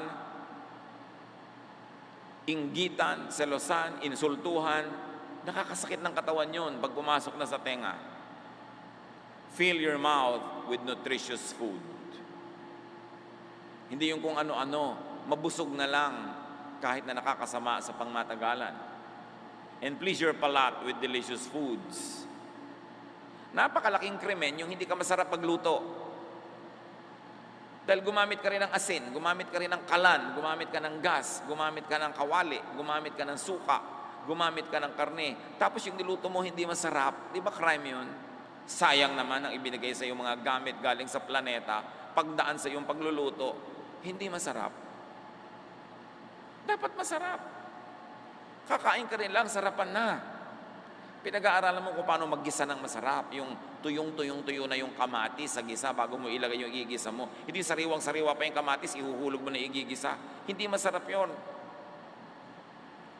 inggitan, selosan, insultuhan. Nakakasakit ng katawan yun pag pumasok na sa tenga. Fill your mouth with nutritious food. Hindi yung kung ano-ano, mabusog na lang kahit na nakakasama sa pangmatagalan. And please your palate with delicious foods. Napakalaking krimen yung hindi ka masarap pagluto. Dahil gumamit ka rin ng asin, gumamit ka rin ng kalan, gumamit ka ng gas, gumamit ka ng kawali, gumamit ka ng suka, gumamit ka ng karne. Tapos yung niluto mo hindi masarap. Di ba crime yun? Sayang naman ang ibinigay sa iyong mga gamit galing sa planeta, pagdaan sa iyong pagluluto, hindi masarap. Dapat masarap. Kakain ka rin lang, sarapan na. Pinag-aaralan mo kung paano maggisa ng masarap. Yung tuyong-tuyo na yung kamatis sa gisa bago mo ilagay yung igigisa mo. Hindi sariwang-sariwa pa yung kamatis, ihuhulog mo na igigisa. Hindi masarap yon.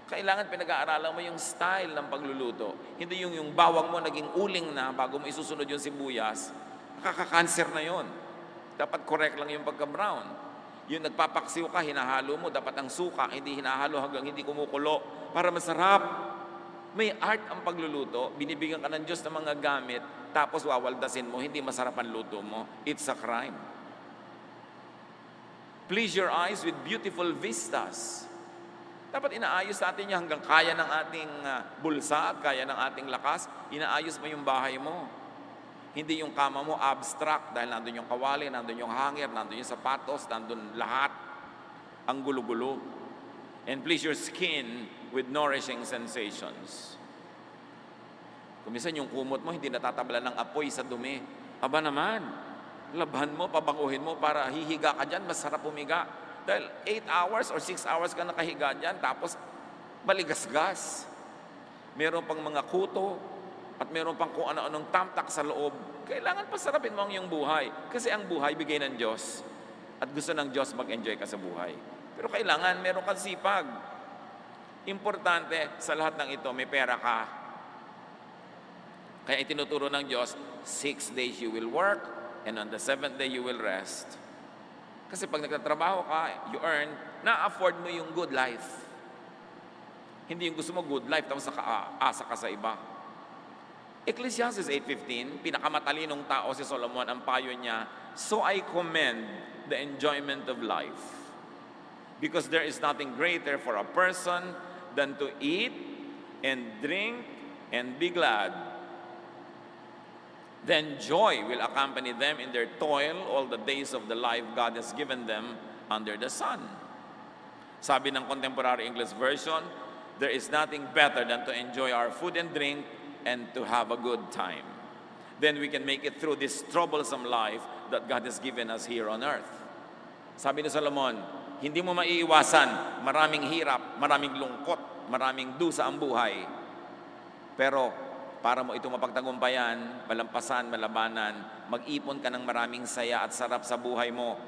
Kailangan pinag-aaralan mo yung style ng pagluluto. Hindi yung bawang mo naging uling na bago mo isusunod yung sibuyas. Nakaka-cancer na yon. Dapat correct lang yung pagka-brown. Yung nagpapaksiw ka, hinahalo mo, dapat ang suka, hindi hinahalo hanggang hindi kumukulo para masarap. May art ang pagluluto, binibigyan ka ng Diyos ng mga gamit, tapos wawaldasin mo, hindi masarap ang luto mo. It's a crime. Please your eyes with beautiful vistas. Dapat inaayos natin yan hanggang kaya ng ating bulsa at kaya ng ating lakas, inaayos mo yung bahay mo. Hindi yung kama mo abstract dahil nandun yung kawali, nandun yung hanger, nandun yung sapatos, nandun lahat. Ang gulo-gulo. And please your skin with nourishing sensations. Kung minsan yung kumot mo, hindi natatabla ng apoy sa dumi. Aba naman, Labhan mo, pabanguhin mo para hihiga ka dyan, masarap humiga. Dahil 8 hours or 6 hours ka nakahiga dyan, tapos baligasgas. Meron pang mga kuto, at meron pang kung ano-anong tamtak sa loob. Kailangan pasarapin mo ang iyong buhay. Kasi ang buhay bigay ng Diyos. At gusto ng Diyos mag-enjoy ka sa buhay. Pero kailangan meron kang sipag. Importante sa lahat ng ito, may pera ka. Kaya itinuturo ng Diyos, 6 days you will work, and on the 7th day you will rest. Kasi pag nagtatrabaho ka, you earn, na-afford mo yung good life. Hindi yung gusto mo good life, tapos nakaasa ka sa iba. Ecclesiastes 8:15, pinakamatalinong tao si Solomon, ang payo niya, so I commend the enjoyment of life. Because there is nothing greater for a person than to eat and drink and be glad. Then joy will accompany them in their toil all the days of the life God has given them under the sun. Sabi ng Contemporary English Version, there is nothing better than to enjoy our food and drink and to have a good time. Then we can make it through this troublesome life that God has given us here on earth. Sabi ni Solomon, hindi mo maiiwasan, maraming hirap, maraming lungkot, maraming dusa ang buhay. Pero para mo ito mapagtagumpayan, malampasan, malabanan, mag-ipon ka ng maraming saya at sarap sa buhay mo.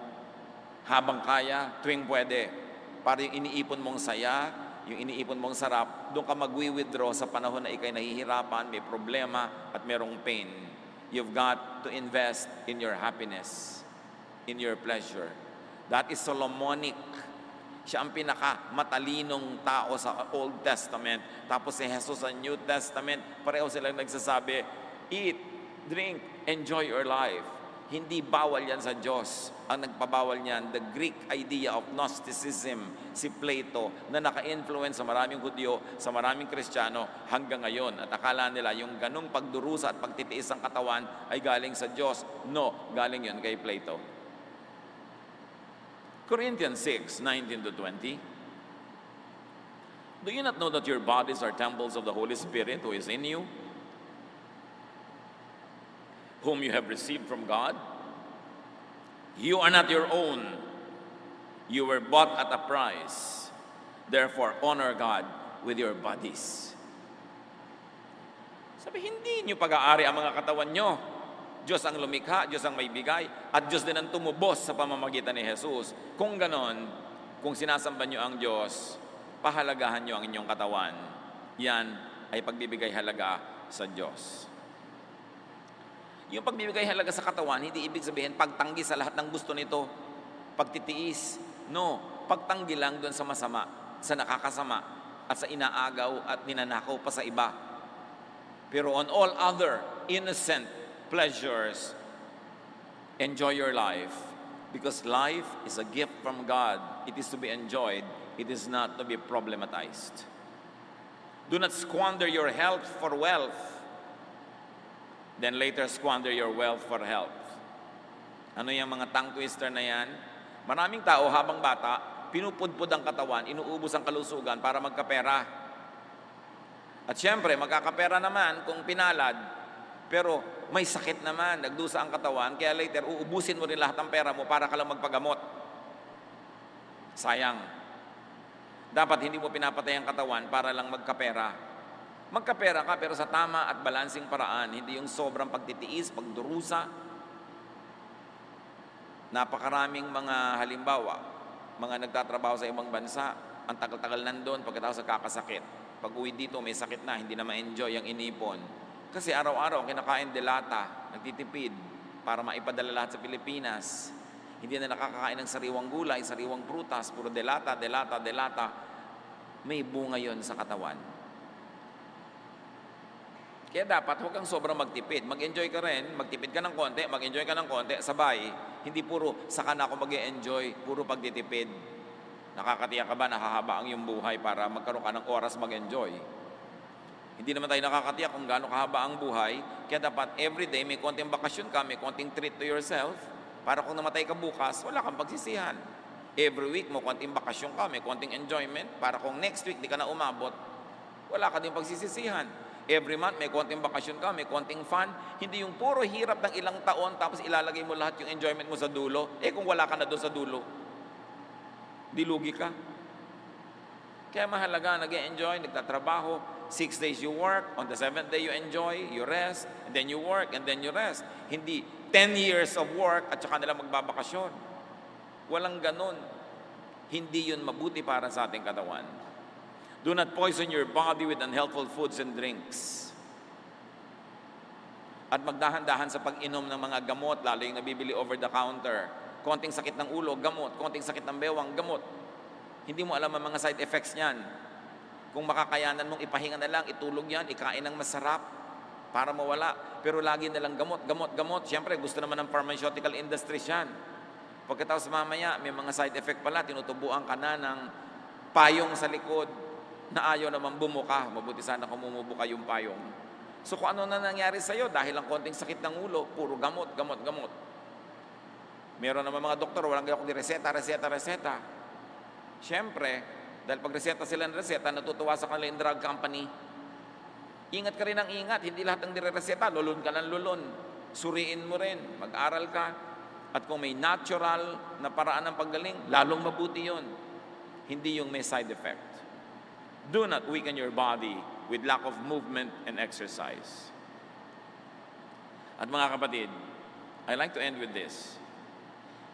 Habang kaya, tuwing pwede. Para yung iniipon mong saya, yung iniipon mong sarap, doon ka mag-withdraw sa panahon na ikay nahihirapan, may problema, at merong pain. You've got to invest in your happiness, in your pleasure. That is Solomonic. Siya ang pinakamatalinong tao sa Old Testament. Tapos si Jesus sa New Testament, pareho silang nagsasabi, eat, drink, enjoy your life. Hindi bawal yan sa Diyos. Ang nagpabawal niyan, the Greek idea of Gnosticism, si Plato, na naka-influence sa maraming Hudyo, sa maraming Kristiyano hanggang ngayon. At akala nila yung ganong pagdurusa at pagtitiis ng katawan ay galing sa Diyos. No, galing yun kay Plato. Corinthians 6:19-20. Do you not know that your bodies are temples of the Holy Spirit who is in you, whom you have received from God? You are not your own. You were bought at a price. Therefore, honor God with your bodies. Sabi, hindi nyo pag-aari ang mga katawan nyo. Diyos ang lumikha, Diyos ang may bigay, at Diyos din ang tumubos sa pamamagitan ni Jesus. Kung ganon, kung sinasamba nyo ang Diyos, pahalagahan nyo ang inyong katawan. Yan ay pagbibigay halaga sa Diyos. Yung pagbibigay halaga sa katawan, hindi ibig sabihin pagtanggi sa lahat ng gusto nito, pagtitiis. No, pagtanggi lang doon sa masama, sa nakakasama, at sa inaagaw at ninanakaw pa sa iba. Pero on all other innocent pleasures, enjoy your life. Because life is a gift from God. It is to be enjoyed. It is not to be problematized. Do not squander your health for wealth. Then later squander your wealth for health. Ano yung mga tongue twister na yan? Maraming tao habang bata, pinupudpud ang katawan, inuubos ang kalusugan para magkapera. At syempre, magkakapera naman kung pinalad, pero may sakit naman, nagdusa ang katawan, kaya later uubusin mo rin lahat ng pera mo para ka lang magpagamot. Sayang. Dapat hindi mo pinapatay ang katawan para lang magkapera. Magkapera ka pero sa tama at balancing paraan, hindi yung sobrang pagtitiis, pagdurusa. Napakaraming mga halimbawa, mga nagtatrabaho sa ibang bansa, ang tagal-tagal nandun pagkatapos kakasakit. Pag uwi dito, may sakit na, hindi na ma-enjoy ang inipon. Kasi araw-araw kinakain delata, nagtitipid para maipadala lahat sa Pilipinas. Hindi na nakakakain ng sariwang gulay, sariwang prutas, puro delata. May bunga yon sa katawan. Kaya dapat huwag kang sobrang magtipid. Mag-enjoy ka rin, magtipid ka ng konti, mag-enjoy ka ng konti, sabay. Hindi puro saka na ako mag-enjoy, puro pagtitipid. Nakakatiyak ka ba, nakahaba ang iyong buhay para magkaroon ka ng oras mag-enjoy? Hindi naman tayo nakakatiyak kung gaano kahaba ang buhay. Kaya dapat everyday may konting bakasyon ka, may konting treat to yourself. Para kung namatay ka bukas, wala kang pagsisihan. Every week mo konting bakasyon ka, may konting enjoyment. Para kung next week di ka na umabot, wala ka din pagsisisihan. Every month, may konting bakasyon ka, may konting fun. Hindi yung puro hirap ng ilang taon, tapos ilalagay mo lahat yung enjoyment mo sa dulo. Kung wala ka na doon sa dulo, di lugi ka. Kaya mahalaga, nag-enjoy, nagtatrabaho. 6 days you work, on the 7th day you enjoy, you rest, and then you work, and then you rest. Hindi 10 years of work at saka nila magbabakasyon. Walang ganun. Hindi yun mabuti para sa ating katawan. Do not poison your body with unhealthful foods and drinks. At magdahan-dahan sa pag-inom ng mga gamot, lalo yung nabibili over the counter. Konting sakit ng ulo, gamot. Konting sakit ng bewang, gamot. Hindi mo alam ang mga side effects niyan. Kung makakayanan mong ipahinga na lang, itulog yan, ikain ng masarap para mawala. Pero lagi na lang gamot, gamot, gamot. Siyempre, gusto naman ng pharmaceutical industry yan. Pagkatapos mamaya, may mga side effect pala, tinutubuan ka na ng payong sa likod na ayaw naman bumuka. Mabuti sana kung bumubuka yung payong. So kung ano na nangyari sa'yo, dahil ang konting sakit ng ulo, puro gamot, gamot, gamot. Meron naman mga doktor, walang gaya kundi reseta, reseta, reseta. Siyempre, dahil pag reseta sila ng reseta, natutuwa sa kanila yung drug company. Ingat ka rin ang ingat, hindi lahat ng nire-reseta, lulun ka ng lulun. Suriin mo rin, mag-aral ka. At kung may natural na paraan ng paggaling, lalong mabuti yun. Hindi yung may side effect. Do not weaken your body with lack of movement and exercise. At mga kapatid, I like to end with this.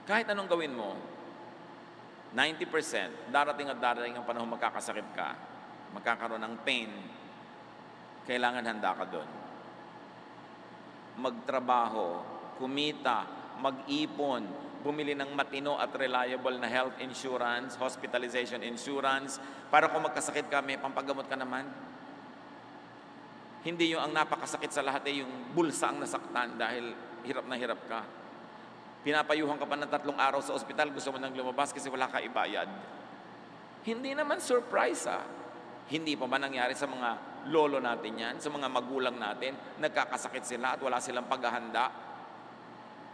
Kahit anong gawin mo, 90%, darating at darating ang panahon magkakasakit ka, magkakaroon ng pain, kailangan handa ka doon. Magtrabaho, kumita, mag-ipon, bumili ng matino at reliable na health insurance, hospitalization insurance, para kung magkasakit ka, may pampagamot ka naman. Hindi yung ang napakasakit sa lahat ay yung bulsa ang nasaktan dahil hirap na hirap ka. Pinapayuhan ka pa ng 3 araw sa ospital, gusto mo nang lumabas kasi wala ka ibayad. Hindi naman surprise Hindi pa ba nangyari sa mga lolo natin yan, sa mga magulang natin, nagkakasakit sila at wala silang paghahanda?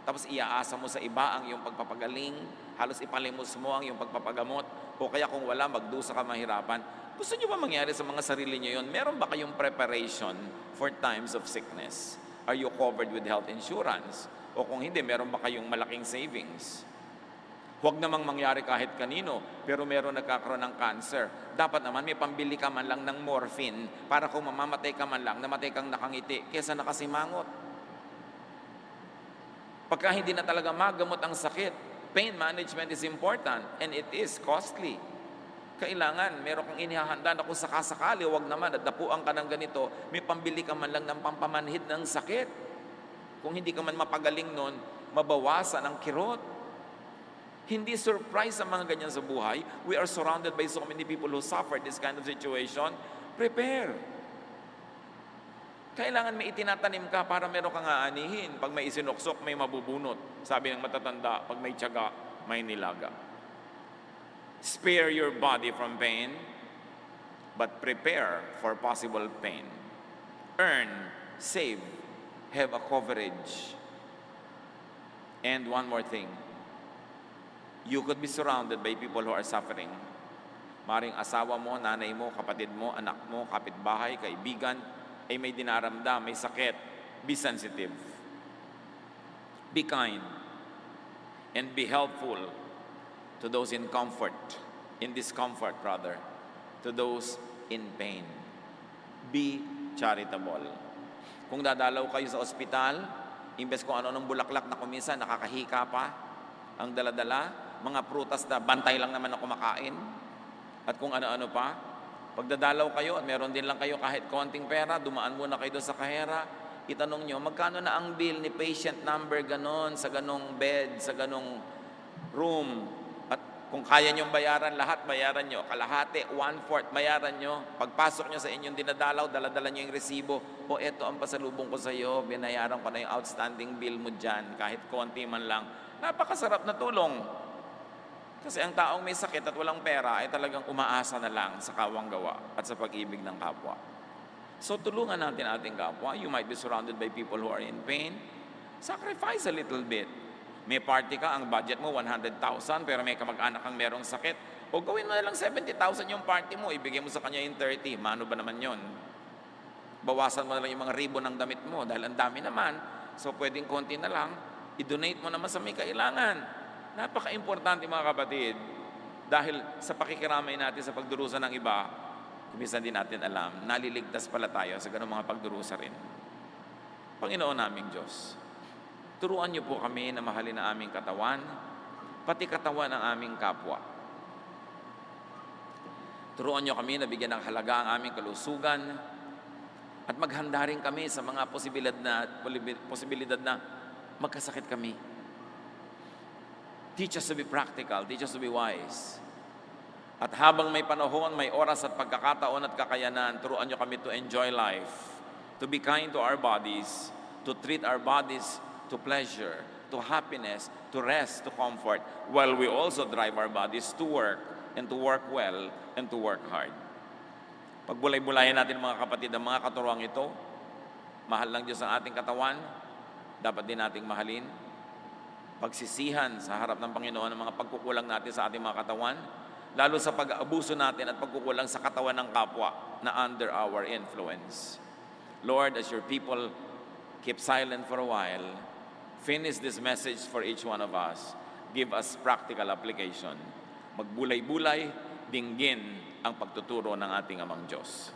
Tapos iaasa mo sa iba ang iyong pagpapagaling, halos ipalimos mo ang iyong pagpapagamot, o kaya kung wala, magdusa ka mahirapan. Gusto niyo ba mangyari sa mga sarili niyo yun? Meron ba kayong preparation for times of sickness? Are you covered with health insurance? O kung hindi, meron ba kayong malaking savings? Huwag namang mangyari kahit kanino, pero meron nagkakaroon ng cancer. Dapat naman may pambili ka man lang ng morphine para kung mamamatay ka man lang, namatay kang nakangiti, kesa nakasimangot. Pagka hindi na talaga magamot ang sakit, pain management is important and it is costly. Kailangan, meron kang inihahanda na kung sakasakali, huwag naman, at dapuan ka ng ganito, may pambili ka man lang ng pampamanhid ng sakit. Kung hindi ka man mapagaling nun, mabawasan ang kirot. Hindi surprise ang mga ganyan sa buhay. We are surrounded by so many people who suffer this kind of situation. Prepare. Kailangan may itinatanim ka para meron kang aanihin. Pag may isinuksok, may mabubunot. Sabi ng matatanda, pag may tiyaga, may nilaga. Spare your body from pain, but prepare for possible pain. Earn, save, have a coverage. And one more thing. You could be surrounded by people who are suffering. Maring asawa mo, nanay mo, kapatid mo, anak mo, kapitbahay, kaibigan, ay may dinaramdam, may sakit. Be sensitive. Be kind. And be helpful to those in discomfort rather, to those in pain. Be charitable. Kung dadalaw kayo sa ospital, imbes kung ano ng bulaklak na kumisa, nakakahika pa, ang daladala, mga prutas na bantay lang naman na kumakain, at kung ano-ano pa. Pagdadalaw kayo at meron din lang kayo kahit konting pera, dumaan muna kayo doon sa kahera, itanong nyo, magkano na ang bill ni patient number ganon, sa ganong bed, sa ganong room. At kung kaya nyong bayaran lahat, bayaran nyo. Kalahati, 1/4, bayaran nyo. Pagpasok nyo sa inyong dinadalaw, daladala nyo yung resibo. O eto ang pasalubong ko sa iyo, binayaran ko na yung outstanding bill mo dyan, kahit konti man lang. Napakasarap na tulong. Kasi ang taong may sakit at walang pera ay talagang umaasa na lang sa kawang gawa at sa pag-ibig ng kapwa. So tulungan natin ating kapwa. You might be surrounded by people who are in pain. Sacrifice a little bit. May party ka, ang budget mo 100,000 pero may kamag-anak kang merong sakit. O gawin mo na lang 70,000 yung party mo, ibigay mo sa kanya yung 30. Mano ba naman yon? Bawasan mo na lang yung mga ribbon ng damit mo dahil ang dami naman. So pwedeng konti na lang, i-donate mo naman sa may kailangan. Napaka-importante mga kapatid, dahil sa pakikiramay natin sa pagdurusa ng iba, minsan din natin alam, naliligtas pala tayo sa ganung mga pagdurusa rin. Panginoon naming Diyos, turuan niyo po kami na mahalin ang aming katawan, pati katawan ng aming kapwa. Turuan niyo kami na bigyan ng halaga ang aming kalusugan at maghanda rin kami sa mga posibilidad na magkasakit kami. Teach us to be practical, teach us to be wise. At habang may panahon, may oras at pagkakataon at kakayanan, turuan niyo kami to enjoy life, to be kind to our bodies, to treat our bodies to pleasure, to happiness, to rest, to comfort, while we also drive our bodies to work, and to work well, and to work hard. Pagbulay-bulayan natin mga kapatid ang mga katuruang ito, mahal ng Diyos ang ating katawan, dapat din nating mahalin. Pagsisihan sa harap ng Panginoon ang mga pagkukulang natin sa ating mga katawan, lalo sa pag-aabuso natin at pagkukulang sa katawan ng kapwa na under our influence. Lord, as your people keep silent for a while, finish this message for each one of us. Give us practical application. Magbulay-bulay, dinggin ang pagtuturo ng ating Amang Diyos.